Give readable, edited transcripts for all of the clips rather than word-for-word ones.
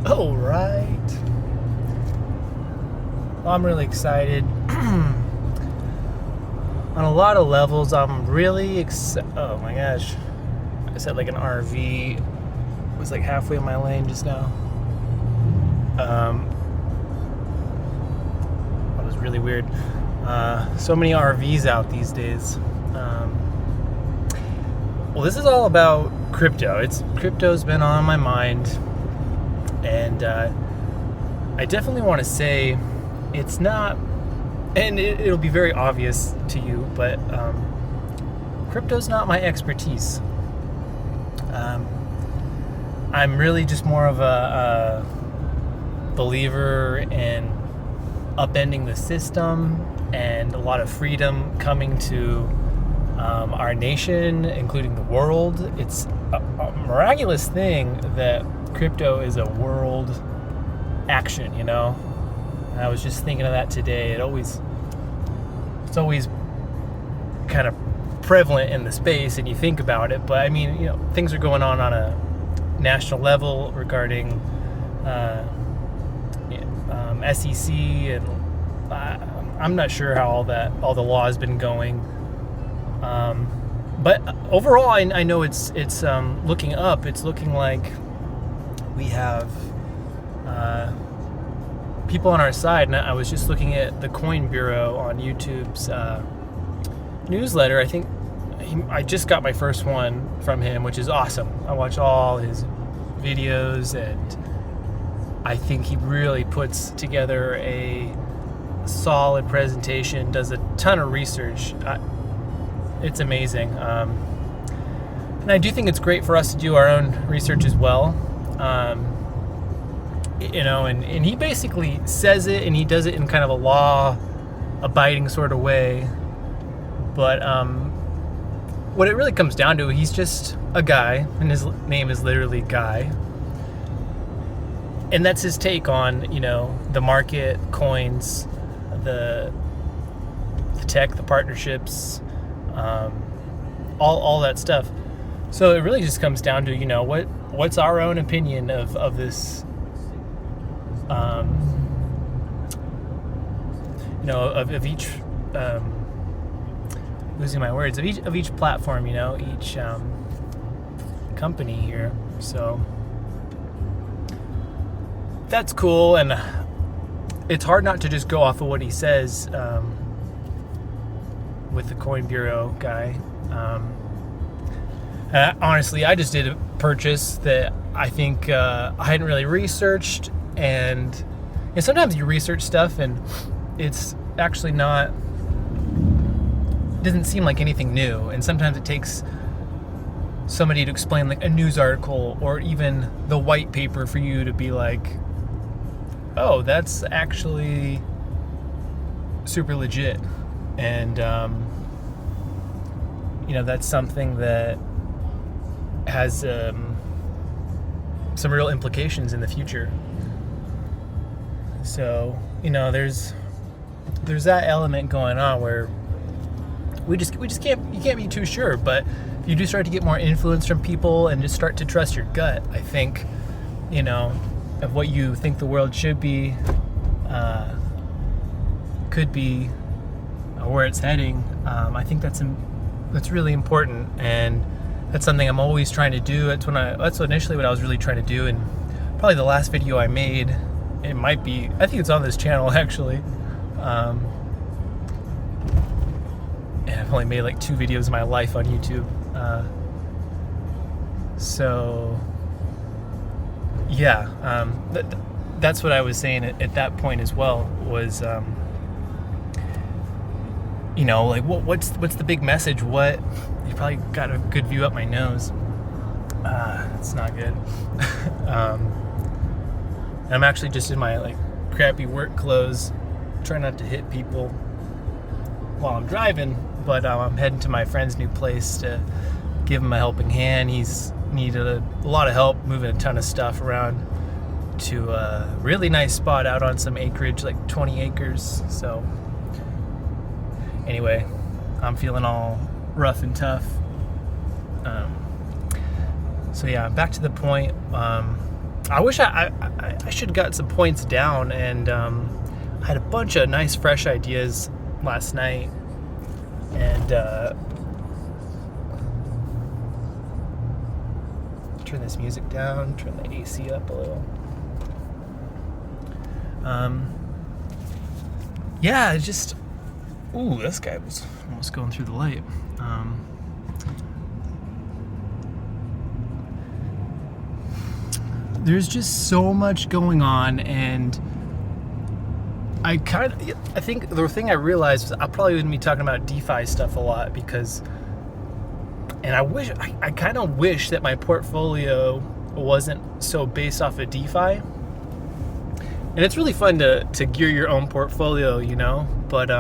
All right. Well, I'm really excited. On a lot of levels, I'm really excited. Oh my gosh. I said like an RV was like halfway in my lane just now. That was really weird. So many RVs out these days. Well, this is all about crypto. Crypto's been on my mind, and I definitely want to say it's not, and it'll be very obvious to you, but crypto's not my expertise. I'm really just more of a believer in upending the system and a lot of freedom coming to our nation, including the world. It's a miraculous thing that crypto is a world action, you know? And I was just thinking of that today. It's always kind of prevalent in the space, and you think about it, but I mean, you know, things are going on a national level regarding SEC, and I'm not sure how all the law has been going. But overall, I know it's looking up. It's looking like we have people on our side. And I was just looking at the Coin Bureau on YouTube's newsletter. I think I just got my first one from him, which is awesome. I watch all his videos, and I think he really puts together a solid presentation, does a ton of research. It's amazing. And I do think it's great for us to do our own research as well. You know, and he basically says it, and he does it in kind of a law-abiding sort of way. But what it really comes down to, he's just a guy, and his name is literally Guy. And that's his take on, you know, the market, coins, the tech, the partnerships, all that stuff. So it really just comes down to, you know, what's our own opinion of this, you know, of each, losing my words, of each platform, you know, each company here. So that's cool, and it's hard not to just go off of what he says with the Coin Bureau guy. Honestly, I just did a purchase that I think I hadn't really researched, and sometimes you research stuff and it's actually doesn't seem like anything new, and sometimes it takes somebody to explain like a news article or even the white paper for you to be like, oh, that's actually super legit. And you know, that's something that has some real implications in the future. So, you know, there's that element going on where we just can't, you can't be too sure. But if you do start to get more influence from people and just start to trust your gut, I think, you know, of what you think the world should be, could be, where it's heading. I think that's really important, and that's something I'm always trying to do. That's initially what I was really trying to do, and probably the last video I made, it might be, I think it's on this channel actually. And I've only made like 2 videos in my life on YouTube. So yeah, that's what I was saying at that point as well, was you know, like what's the big message? You probably got a good view up my nose. It's not good. And I'm actually just in my like crappy work clothes, trying not to hit people while I'm driving, but I'm heading to my friend's new place to give him a helping hand. He's needed a lot of help moving a ton of stuff around to a really nice spot out on some acreage, like 20 acres. So anyway, I'm feeling all rough and tough. So yeah, back to the point. I wish I should have got some points down, and I had a bunch of nice fresh ideas last night, and turn this music down, turn the AC up a little. Yeah, it just, ooh, this guy was almost going through the light. There's just so much going on, and I think the thing I realized was I probably wouldn't be talking about DeFi stuff a lot because, and I kind of wish that my portfolio wasn't so based off of DeFi. And it's really fun to gear your own portfolio, you know, but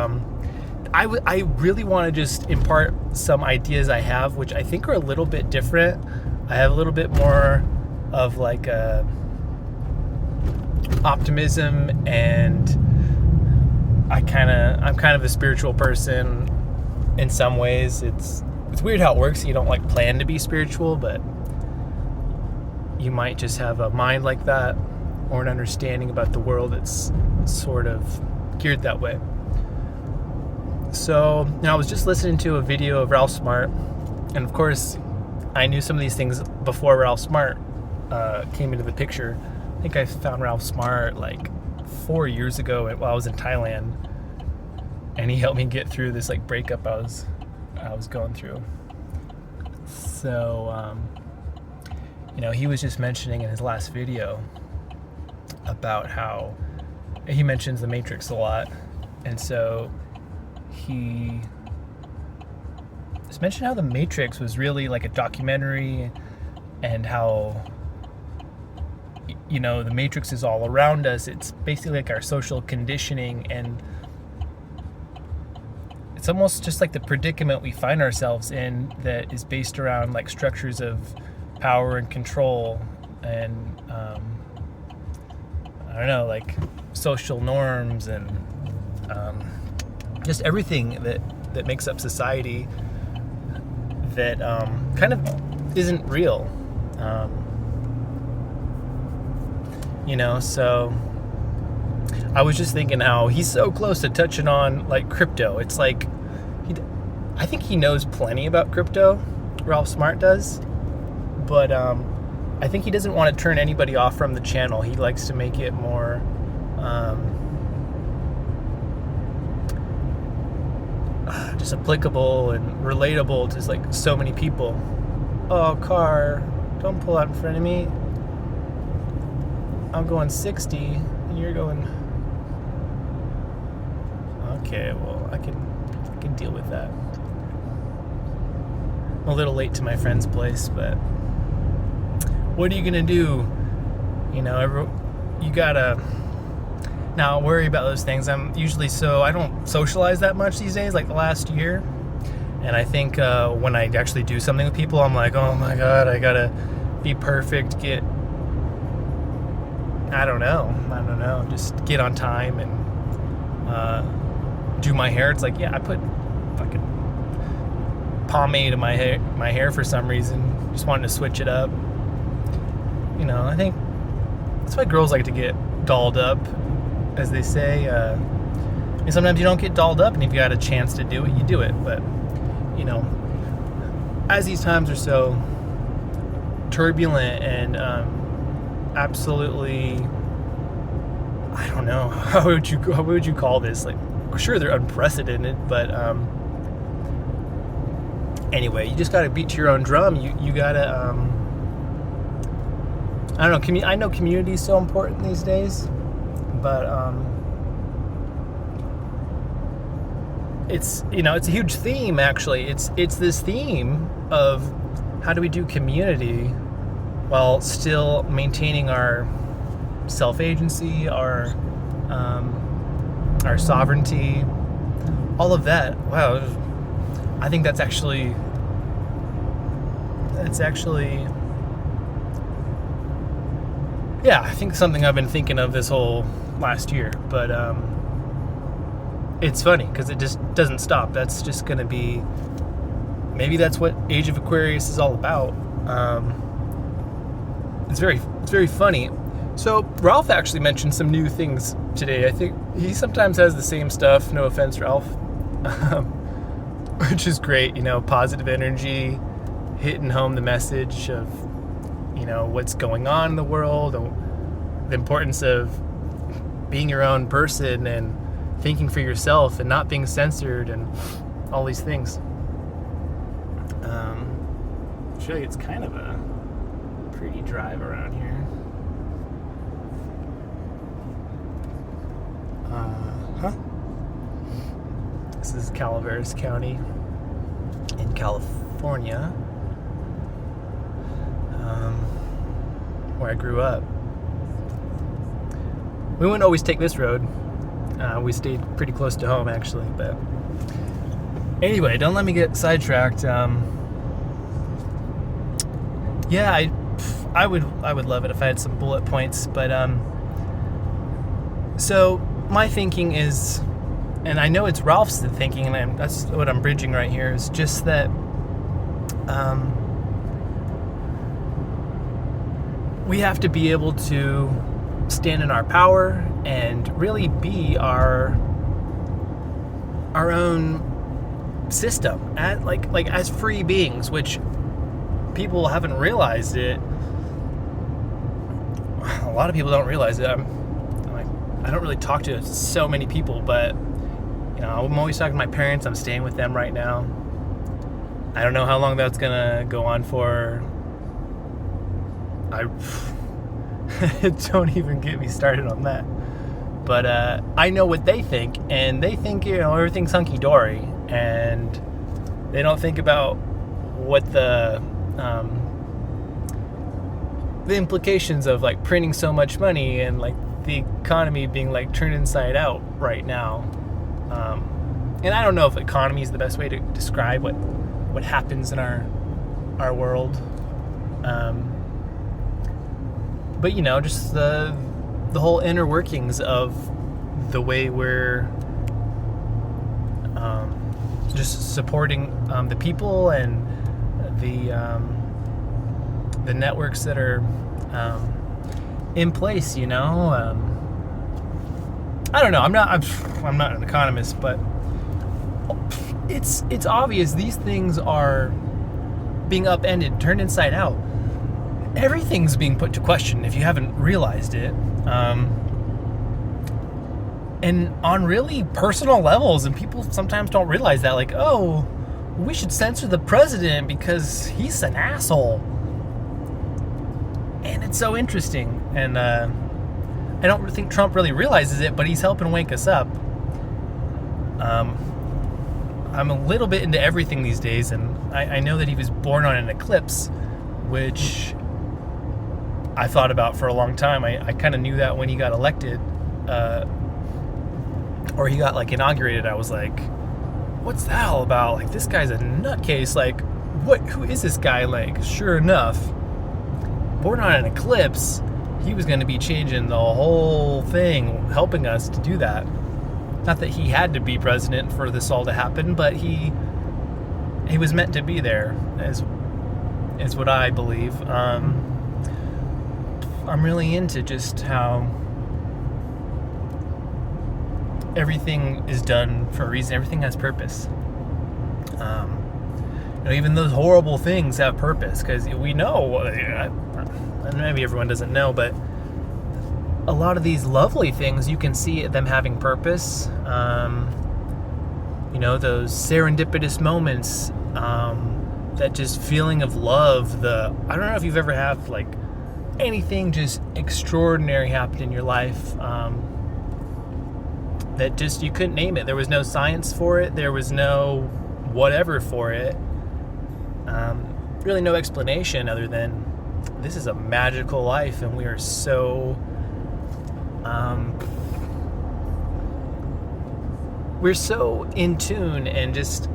I really want to just impart some ideas I have, which I think are a little bit different. I have a little bit more of like optimism, and I'm kind of a spiritual person in some ways. It's weird how it works. You don't like plan to be spiritual, but you might just have a mind like that, or an understanding about the world that's sort of geared that way. So, you know, I was just listening to a video of Ralph Smart, and of course, I knew some of these things before Ralph Smart came into the picture. I think I found Ralph Smart like 4 years ago while I was in Thailand, and he helped me get through this like breakup I was going through. So, you know, he was just mentioning in his last video about how he mentions the Matrix a lot, and so he just mentioned how the Matrix was really like a documentary, and how, you know, the Matrix is all around us. It's basically like our social conditioning, and it's almost just like the predicament we find ourselves in that is based around like structures of power and control, and I don't know, like social norms, and just everything that makes up society that kind of isn't real. You know, so I was just thinking how he's so close to touching on like crypto. It's like I think he knows plenty about crypto, Ralph Smart does, but I think he doesn't want to turn anybody off from the channel. He likes to make it more just applicable and relatable to like so many people. Oh, car, don't pull out in front of me. I'm going 60 and you're going... Okay, well, I can deal with that. I'm a little late to my friend's place, but what are you gonna do? You know, you gotta not worry about those things. I don't socialize that much these days, like the last year. And I think when I actually do something with people, I'm like, oh my God, I gotta be perfect, I don't know, just get on time and do my hair. It's like, yeah, I put fucking pomade in my hair for some reason. Just wanted to switch it up. You know, I think that's why girls like to get dolled up, as they say. And sometimes you don't get dolled up, and if you got a chance to do it, you do it. But, you know, as these times are so turbulent and absolutely, I don't know, how would you call this? Like, sure, they're unprecedented, but anyway, you just got to beat to your own drum. You got to, I don't know, I know community is so important these days, but it's, you know, it's a huge theme, actually. It's this theme of how do we do community while still maintaining our self-agency, our sovereignty, all of that. Wow, I think that's actually yeah, I think something I've been thinking of this whole last year. But it's funny because it just doesn't stop. That's just going to be, maybe that's what Age of Aquarius is all about. it's very funny. So Ralph actually mentioned some new things today. I think he sometimes has the same stuff. No offense, Ralph, which is great. Positive energy, hitting home the message of what's going on in the world, the importance of being your own person and thinking for yourself and not being censored and all these things. I'll show you, it's kind of a pretty drive around here. This is Calaveras County in California, where I grew up. We wouldn't always take this road. We stayed pretty close to home, actually. But anyway, don't let me get sidetracked. Yeah, I would love it if I had some bullet points. But so my thinking is, and I know it's Ralph's thinking, and that's what I'm bridging right here, is just that we have to be able to stand in our power and really be our own system, like as free beings, which people haven't realized it. A lot of people don't realize it. I don't really talk to so many people, but I'm always talking to my parents. I'm staying with them right now. I don't know how long that's gonna go on for. Don't even get me started on that. But I know what they think, and they think everything's hunky-dory, and they don't think about what the implications of like printing so much money and like the economy being like turned inside out right now. And I don't know if economy is the best way to describe what happens in our world. But just the whole inner workings of the way we're just supporting the people and the networks that are in place. I don't know. I'm not an economist, but it's obvious these things are being upended, turned inside out. Everything's being put to question if you haven't realized it. And on really personal levels, and people sometimes don't realize that, like, oh, we should censor the president because he's an asshole. And it's so interesting. And I don't think Trump really realizes it, but he's helping wake us up. I'm a little bit into everything these days, and I know that he was born on an eclipse, which I thought about for a long time. I kind of knew that when he got elected, or he got like inaugurated. I was like, what's that all about? Like, this guy's a nutcase. Like, who is this guy? Like, sure enough, born on an eclipse, he was going to be changing the whole thing, helping us to do that. Not that he had to be president for this all to happen, but he was meant to be there, is what I believe. I'm really into just how everything is done for a reason. Everything has purpose. Even those horrible things have purpose, because we know, and maybe everyone doesn't know, but a lot of these lovely things, you can see them having purpose. Those serendipitous moments, that just feeling of love. I don't know if you've ever had like anything just extraordinary happen in your life, that just you couldn't name it. There was no science for it. There was no whatever for it. Really no explanation other than this is a magical life, and we are so we're so in tune, and just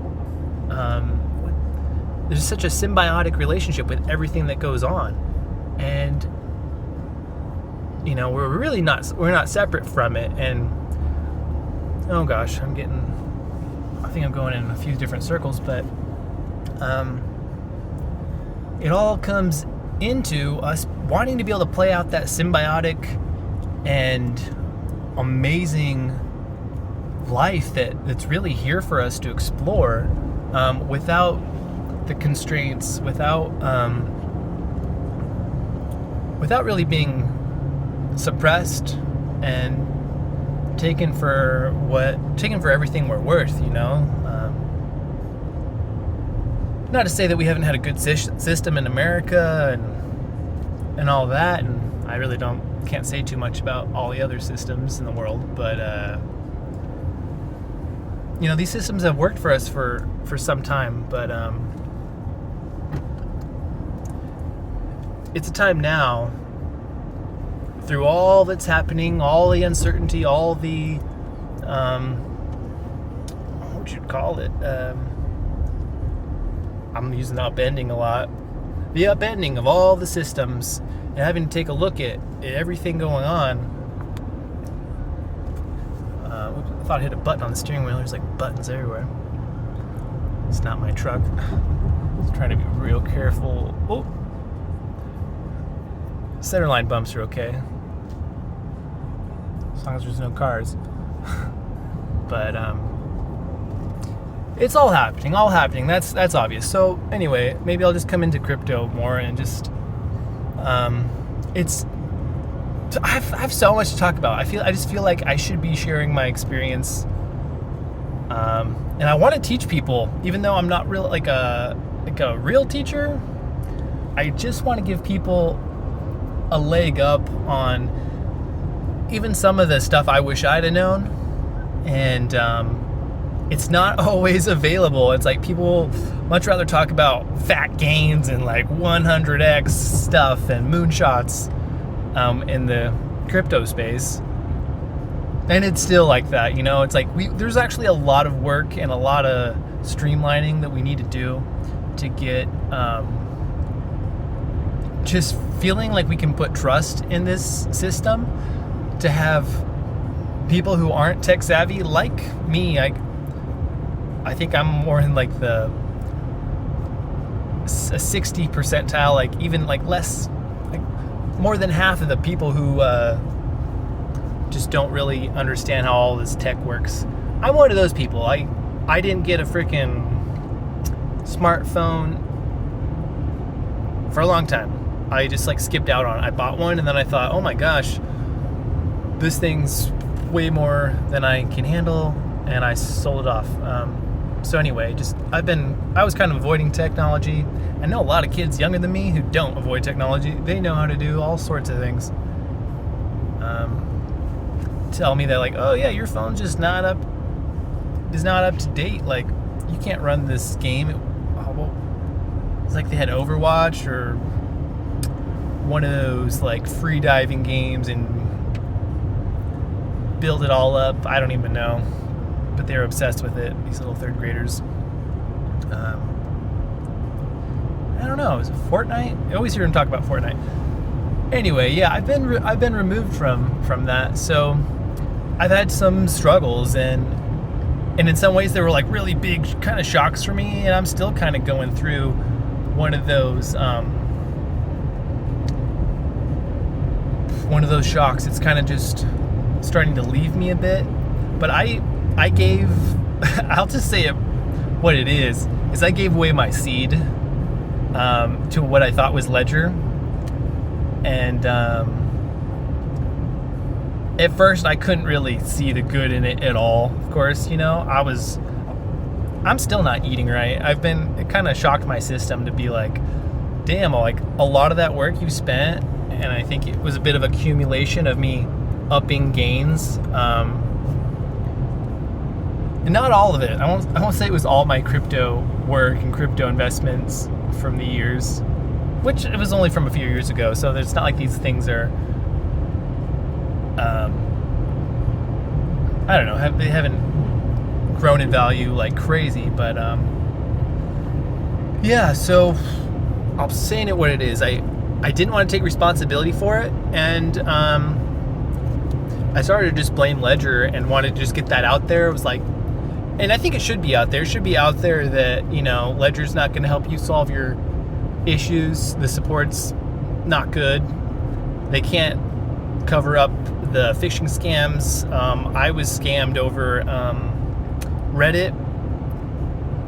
there's such a symbiotic relationship with everything that goes on, and we're not separate from it. And oh gosh, I think I'm going in a few different circles, but it all comes into us wanting to be able to play out that symbiotic and amazing life that's really here for us to explore, without the constraints, without really being suppressed and taken for everything we're worth, you know. Not to say that we haven't had a good system in America and all that, and I really can't say too much about all the other systems in the world, but you know, these systems have worked for us for some time, but it's a time now, through all that's happening, all the uncertainty, all the what would you call it? I'm using upending a lot. The upending of all the systems and having to take a look at everything going on. I thought I hit a button on the steering wheel. There's like buttons everywhere. It's not my truck. I'm trying to be real careful. Oh, centerline bumps are okay, as long as there's no cars. But it's all happening. That's obvious. So anyway, maybe I'll just come into crypto more and just I have so much to talk about. I just feel like I should be sharing my experience, and I want to teach people, even though I'm not real like a real teacher. I just want to give people a leg up on even some of the stuff I wish I'd have known, and it's not always available. It's like people much rather talk about fat gains and like 100x stuff and moonshots in the crypto space. And it's still like that, you know. It's like there's actually a lot of work and a lot of streamlining that we need to do to get just feeling like we can put trust in this system, to have people who aren't tech savvy like me. I think I'm more in like a 60 percentile, like even like less, like more than half of the people who just don't really understand how all this tech works. I'm one of those people. I didn't get a freaking smartphone for a long time. I just like skipped out on it. I bought one and then I thought, oh my gosh, this thing's way more than I can handle, and I sold it off. So anyway, I was kind of avoiding technology. I know a lot of kids younger than me who don't avoid technology. They know how to do all sorts of things. Tell me that like, oh yeah, your phone's just not up to date. Like, you can't run this game. It's like they had Overwatch or one of those like free diving games and build it all up. I don't even know. But they're obsessed with it, these little third graders. I don't know, is it Fortnite? I always hear them talk about Fortnite. Anyway, yeah, I've been removed from that, so I've had some struggles, and in some ways they were like really big kind of shocks for me, and I'm still kind of going through one of those shocks. It's kind of just starting to leave me a bit, but I gave, I'll just say it what it is I gave away my seed to what I thought was Ledger. And at first I couldn't really see the good in it at all. Of course, you know, I'm still not eating right. It kind of shocked my system to be like, damn, like a lot of that work you spent, and I think it was a bit of accumulation of me upping gains. And not all of it. I won't say it was all my crypto work and crypto investments from the years, which it was only from a few years ago. So it's not like these things are, I don't know, they haven't grown in value like crazy. But yeah, so I'm saying it what it is. I didn't want to take responsibility for it, and I started to just blame Ledger and wanted to just get that out there. It was like, and I think it should be out there. It should be out there that, you know, Ledger's not going to help you solve your issues. The support's not good. They can't cover up the phishing scams. I was scammed over Reddit,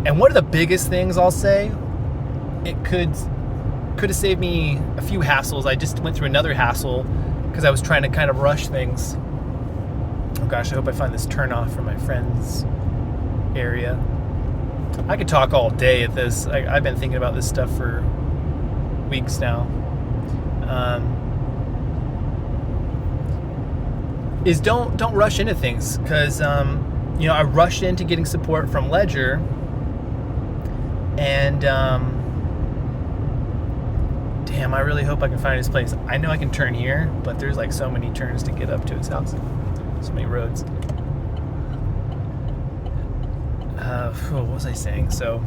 and one of the biggest things I'll say, it could have saved me a few hassles. I just went through another hassle because I was trying to kind of rush things. Oh gosh, I hope I find this turn off from my friend's area. I could talk all day at this. I've been thinking about this stuff for weeks now. Is don't rush into things, because I rushed into getting support from Ledger, and damn, I really hope I can find his place. I know I can turn here, but there's like so many turns to get up to his house. So many roads. What was I saying? So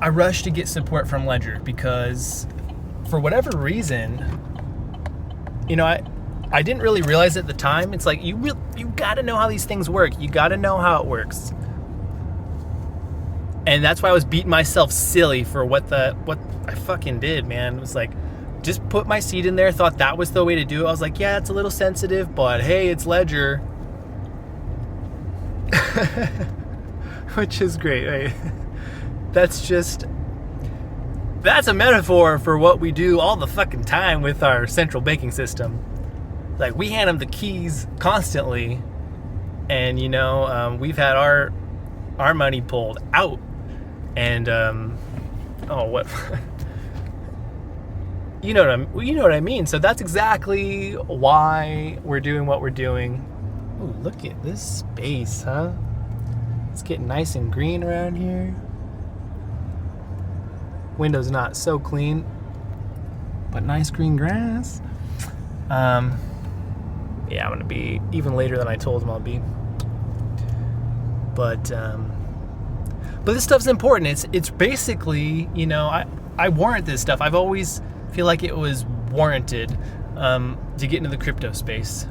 I rushed to get support from Ledger because for whatever reason, I didn't really realize at the time. It's like you got to know how these things work. You got to know how it works. And that's why I was beating myself silly for what I fucking did, man. It was like, just put my seed in there, thought that was the way to do it. I was like, yeah, it's a little sensitive, but hey, it's Ledger. Which is great, right? That's a metaphor for what we do all the fucking time with our central banking system. Like, we hand them the keys constantly, and we've had our money pulled out, and what you know what I mean. So that's exactly why we're doing what we're doing. Ooh, look at this space, huh? It's getting nice and green around here. Window's not so clean, but nice green grass. Yeah, I'm gonna be even later than I told him I'll be. But this stuff's important. It's basically, I warrant this stuff. I've always feel like it was warranted to get into the crypto space.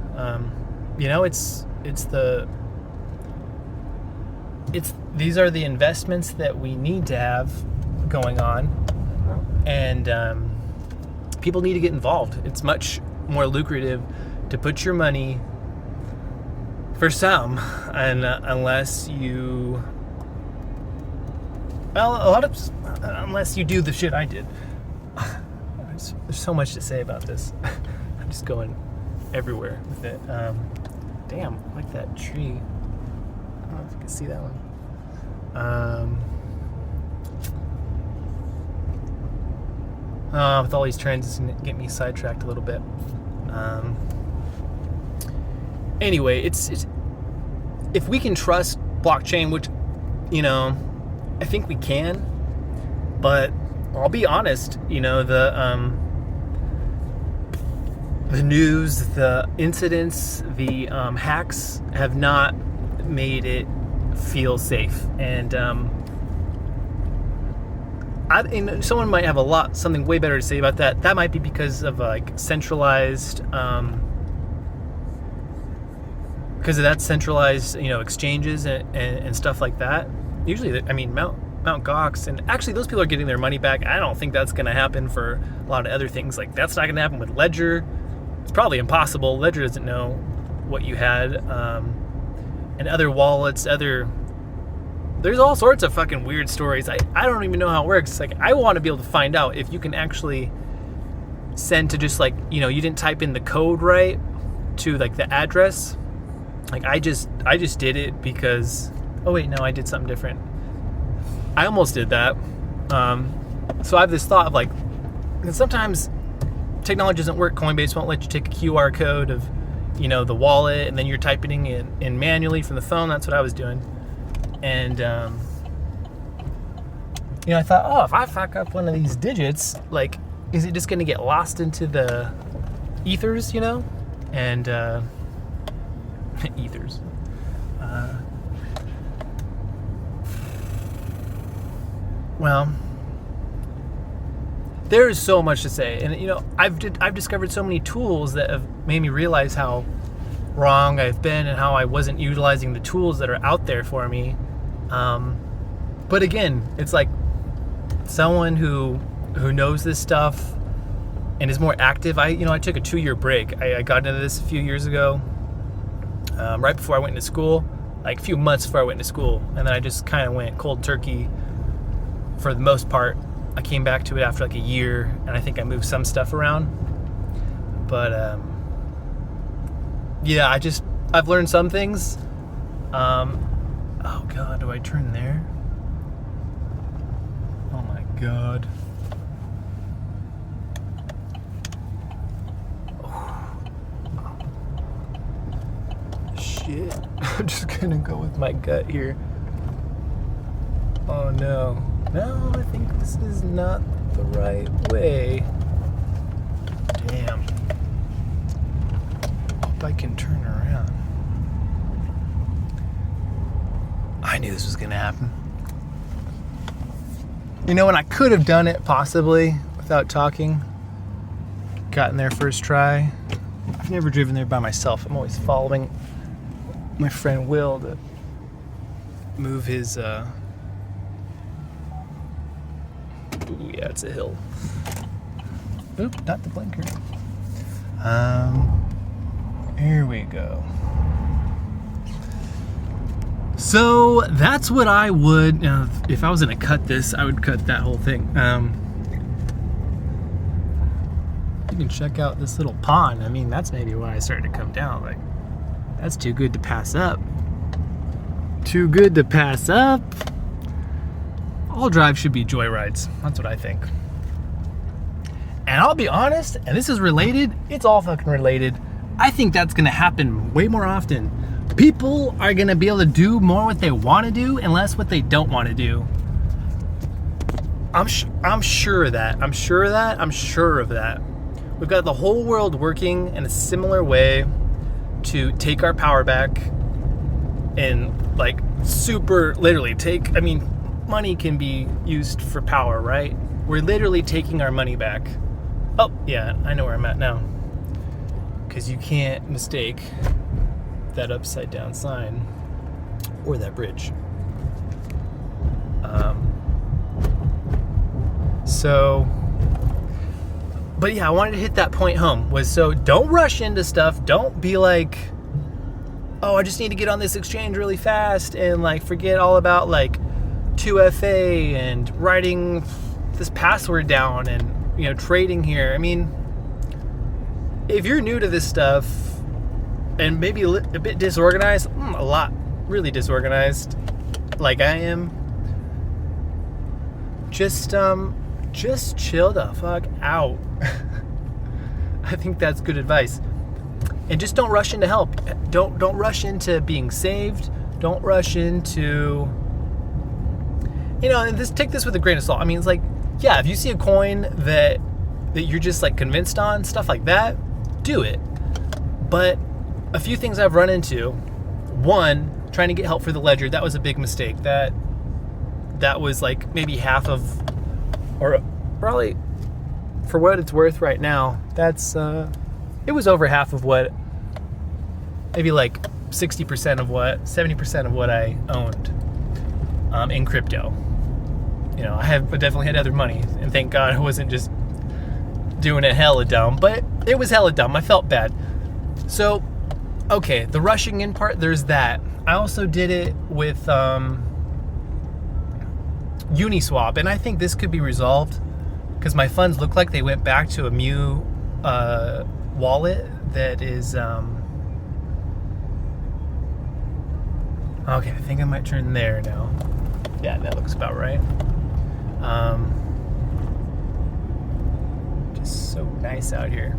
These are the investments that we need to have going on, and people need to get involved. It's much more lucrative to put your money, for some, and unless you do the shit I did. There's so much to say about this. I'm just going everywhere with it. Damn, I like that tree. I don't know if you can see that one. With all these trends, it's going to get me sidetracked a little bit. Anyway, it's if we can trust blockchain, which, I think we can, but I'll be honest, the news, the incidents, the hacks have not made it feel safe, and someone might have something way better to say about that. That might be because of centralized, because of that centralized, exchanges and stuff like that. Usually, Mt. Gox, and actually those people are getting their money back. I don't think that's going to happen for a lot of other things. Like, that's not going to happen with Ledger. It's probably impossible. Ledger doesn't know what you had, and other wallets, there's all sorts of fucking weird stories. I don't even know how it works. Like, I want to be able to find out if you can actually send to just you didn't type in the code right to the address. I just did it because, oh wait, no, I did something different. I almost did that. So I have this thought of because sometimes technology doesn't work. Coinbase won't let you take a QR code of, the wallet, and then you're typing it in manually from the phone. That's what I was doing. And, I thought, if I fuck up one of these digits, is it just going to get lost into the ethers, And, ethers. Well, there is so much to say, and I've discovered so many tools that have made me realize how wrong I've been and how I wasn't utilizing the tools that are out there for me. But again, it's someone who knows this stuff and is more active. I took a 2-year break. I got into this a few years ago, right before I went into school, like a few months before I went into school, and then I just kind of went cold turkey for the most part. I came back to it after like a year, and I think I moved some stuff around. But yeah, I've learned some things. Oh God, do I turn there? Oh my God. Shit. I'm just gonna go with my gut here. Oh no. No, I think this is not the right way. Damn. Hope I can turn around. I knew this was gonna happen. And I could have done it possibly without talking. Gotten there first try. I've never driven there by myself. I'm always following my friend Will to move his ooh, yeah, it's a hill. Oop, not the blinker. Here we go. So that's what I would, if I was gonna cut this, I would cut that whole thing. You can check out this little pond. I mean, that's maybe why I started to come down. Like, that's too good to pass up. Too good to pass up. All drives should be joyrides. That's what I think. And I'll be honest, and this is related, it's all fucking related. I think that's gonna happen way more often. People are gonna be able to do more what they wanna do and less what they don't wanna do. I'm sure of that. I'm sure of that. We've got the whole world working in a similar way to take our power back and like super literally money can be used for power, right? We're literally taking our money back. Oh, yeah, I know where I'm at now. Because you can't mistake that upside down sign or that bridge. But yeah, I wanted to hit that point home so don't rush into stuff. Don't be like, oh, I just need to get on this exchange really fast and like forget all about like 2FA and writing this password down and trading here. I mean, if you're new to this stuff and maybe a bit disorganized, really disorganized, like I am, just chill the fuck out. I think that's good advice. And just don't rush into help. Don't rush into being saved. Don't rush into, and take this with a grain of salt. I mean, it's like, yeah, if you see a coin that you're just like convinced on, stuff like that, do it. But a few things I've run into. One, trying to get help for the ledger, that was a big mistake. That was like maybe half of, or probably for what it's worth right now, that's it was over half of what, maybe like 70% of what I owned in crypto. I definitely had other money, and thank God I wasn't just doing it hella dumb, but it was hella dumb. I felt bad. So, okay, the rushing in part, there's that. I also did it with Uniswap, and I think this could be resolved because my funds look like they went back to a Mu wallet that is okay, I think I might turn there now. Yeah, that looks about right. Just so nice out here.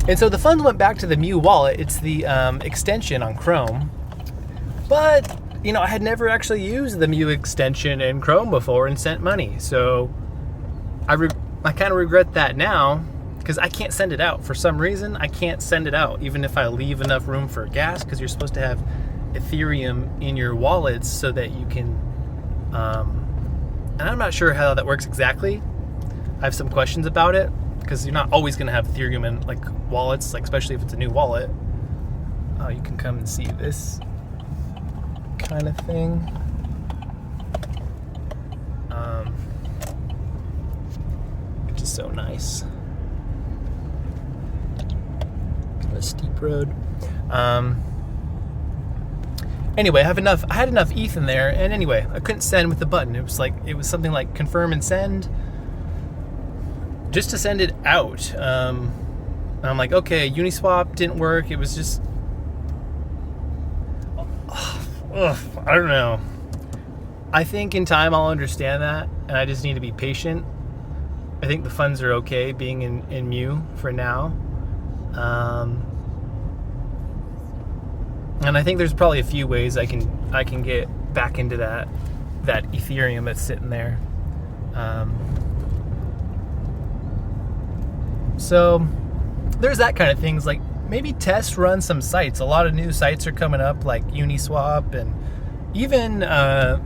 And so the funds went back to the Mu wallet. It's the extension on Chrome. But, I had never actually used the Mu extension in Chrome before and sent money. So I kind of regret that now because I can't send it out. For some reason, I can't send it out even if I leave enough room for gas, because you're supposed to have Ethereum in your wallets so that you can, and I'm not sure how that works exactly. I have some questions about it because you're not always going to have Ethereum in like wallets, like especially if it's a new wallet. Oh, you can come and see this kind of thing. so nice. Kind of a steep road. Anyway, I had enough ETH in there, and anyway, I couldn't send with the button. It was something like confirm and send, just to send it out. And I'm like, okay, Uniswap didn't work. It was just, I don't know. I think in time I'll understand that, and I just need to be patient. I think the funds are okay being in Mu for now. And I think there's probably a few ways I can get back into that Ethereum that's sitting there. So there's that kind of things, like maybe test run some sites. A lot of new sites are coming up, like Uniswap, and even they're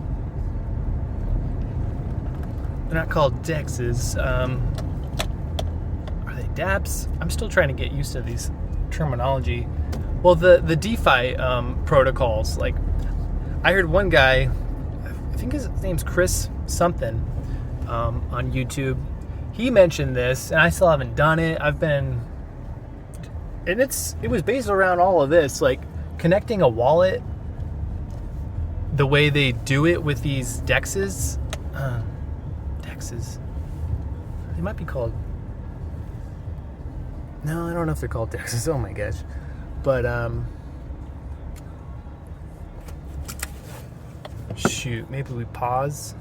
not called DEXs. Are they dApps? I'm still trying to get used to these terminology. Well, the DeFi protocols, like I heard one guy, I think his name's Chris something, on YouTube. He mentioned this, and I still haven't done it. And it was based around all of this, like connecting a wallet the way they do it with these DEXs. DEXs. They might be called. No, I don't know if they're called DEXs. Oh my gosh. But shoot, maybe we pause.